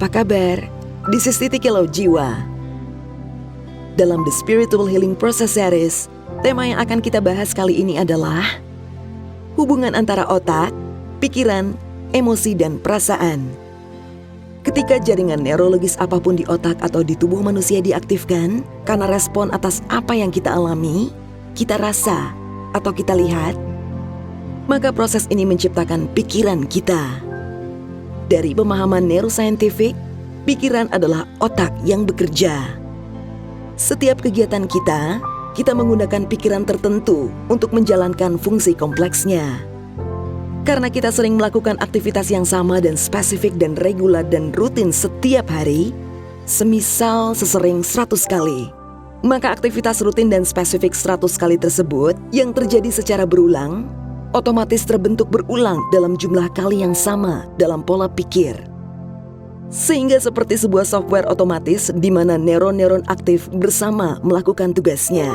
Apa kabar? This is Titi Kilau Jiwa. Dalam The Spiritual Healing Process Series, tema yang akan kita bahas kali ini adalah hubungan antara otak, pikiran, emosi, dan perasaan. Ketika jaringan neurologis apapun di otak atau di tubuh manusia diaktifkan karena respon atas apa yang kita alami, kita rasa, atau kita lihat, maka proses ini menciptakan pikiran kita. Dari pemahaman neurosaintifik, pikiran adalah otak yang bekerja. Setiap kegiatan kita menggunakan pikiran tertentu untuk menjalankan fungsi kompleksnya. Karena kita sering melakukan aktivitas yang sama dan spesifik dan regular dan rutin setiap hari, semisal sesering 100 kali, maka aktivitas rutin dan spesifik 100 kali tersebut yang terjadi secara berulang, otomatis terbentuk berulang dalam jumlah kali yang sama dalam pola pikir. Sehingga seperti sebuah software otomatis di mana neuron-neuron aktif bersama melakukan tugasnya.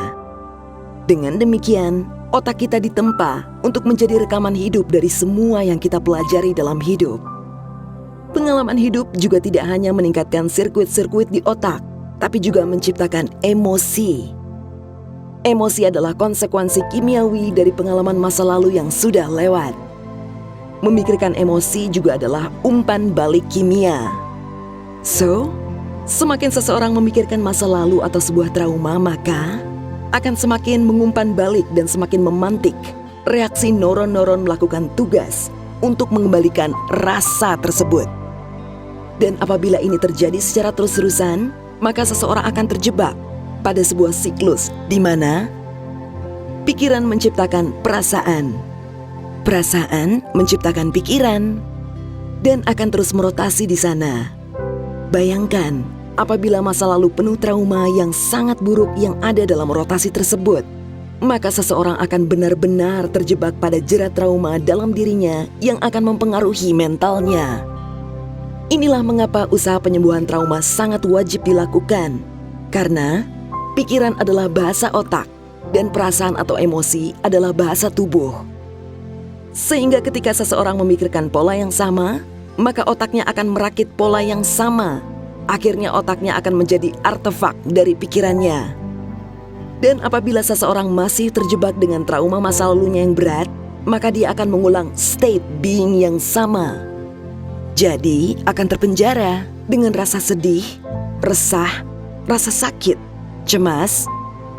Dengan demikian, otak kita ditempa untuk menjadi rekaman hidup dari semua yang kita pelajari dalam hidup. Pengalaman hidup juga tidak hanya meningkatkan sirkuit-sirkuit di otak, tapi juga menciptakan emosi. Emosi adalah konsekuensi kimiawi dari pengalaman masa lalu yang sudah lewat. Memikirkan emosi juga adalah umpan balik kimia. So, semakin seseorang memikirkan masa lalu atau sebuah trauma, maka akan semakin mengumpan balik dan semakin memantik reaksi neuron-neuron melakukan tugas untuk mengembalikan rasa tersebut. Dan apabila ini terjadi secara terus-terusan, maka seseorang akan terjebak pada sebuah siklus di mana pikiran menciptakan perasaan, perasaan menciptakan pikiran, dan akan terus merotasi di sana. Bayangkan apabila masa lalu penuh trauma yang sangat buruk yang ada dalam rotasi tersebut, maka seseorang akan benar-benar terjebak pada jerat trauma dalam dirinya yang akan mempengaruhi mentalnya. Inilah mengapa usaha penyembuhan trauma sangat wajib dilakukan, karena pikiran adalah bahasa otak dan perasaan atau emosi adalah bahasa tubuh. Sehingga ketika seseorang memikirkan pola yang sama, maka otaknya akan merakit pola yang sama. Akhirnya otaknya akan menjadi artefak dari pikirannya. Dan apabila seseorang masih terjebak dengan trauma masa lalunya yang berat, maka dia akan mengulang state being yang sama. Jadi akan terpenjara dengan rasa sedih, resah, rasa sakit, cemas,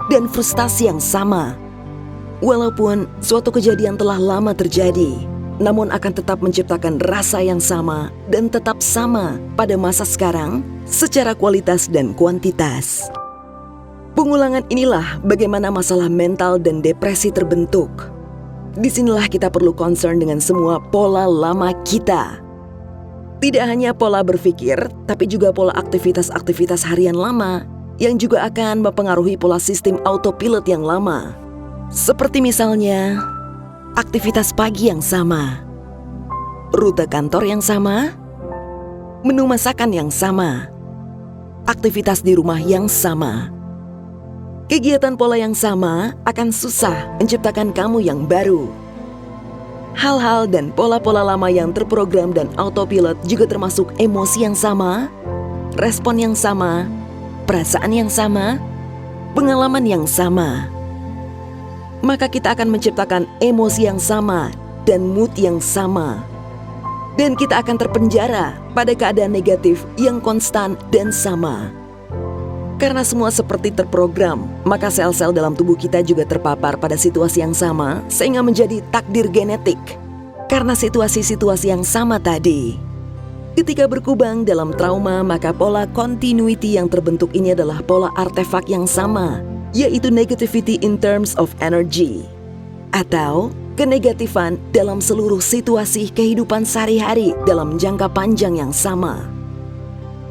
dan frustasi yang sama. Walaupun suatu kejadian telah lama terjadi, namun akan tetap menciptakan rasa yang sama dan tetap sama pada masa sekarang secara kualitas dan kuantitas. Pengulangan inilah bagaimana masalah mental dan depresi terbentuk. Disinilah kita perlu concern dengan semua pola lama kita. Tidak hanya pola berpikir, tapi juga pola aktivitas-aktivitas harian lama yang juga akan mempengaruhi pola sistem autopilot yang lama. Seperti misalnya aktivitas pagi yang sama, rute kantor yang sama, menu masakan yang sama, aktivitas di rumah yang sama. Kegiatan pola yang sama akan susah menciptakan kamu yang baru. Hal-hal dan pola-pola lama yang terprogram dan autopilot juga termasuk emosi yang sama, respon yang sama, perasaan yang sama, pengalaman yang sama. Maka kita akan menciptakan emosi yang sama dan mood yang sama. Dan kita akan terpenjara pada keadaan negatif yang konstan dan sama. Karena semua seperti terprogram, maka sel-sel dalam tubuh kita juga terpapar pada situasi yang sama sehingga menjadi takdir genetik. Karena situasi-situasi yang sama tadi. Ketika berkubang dalam trauma, maka pola continuity yang terbentuk ini adalah pola artefak yang sama, yaitu negativity in terms of energy, atau kenegatifan dalam seluruh situasi kehidupan sehari-hari dalam jangka panjang yang sama.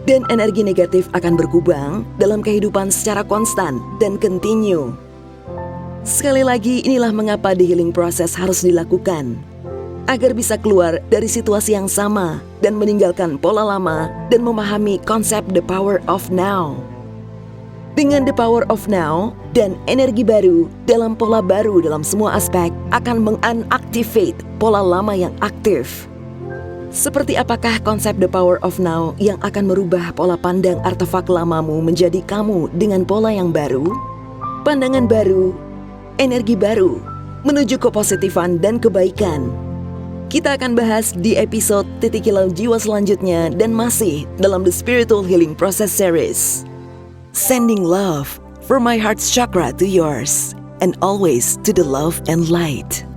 Dan energi negatif akan berkubang dalam kehidupan secara konstan dan continue. Sekali lagi, inilah mengapa the healing process harus dilakukan, agar bisa keluar dari situasi yang sama dan meninggalkan pola lama dan memahami konsep the power of now. Dengan the power of now dan energi baru dalam pola baru dalam semua aspek akan mengactivate pola lama yang aktif. Seperti apakah konsep The Power of Now yang akan merubah pola pandang artefak lamamu menjadi kamu dengan pola yang baru? Pandangan baru, energi baru, menuju kepositifan dan kebaikan. Kita akan bahas di episode Titik Kilau Jiwa selanjutnya dan masih dalam The Spiritual Healing Process Series. Sending love from my heart's chakra to yours, and always to the love and light.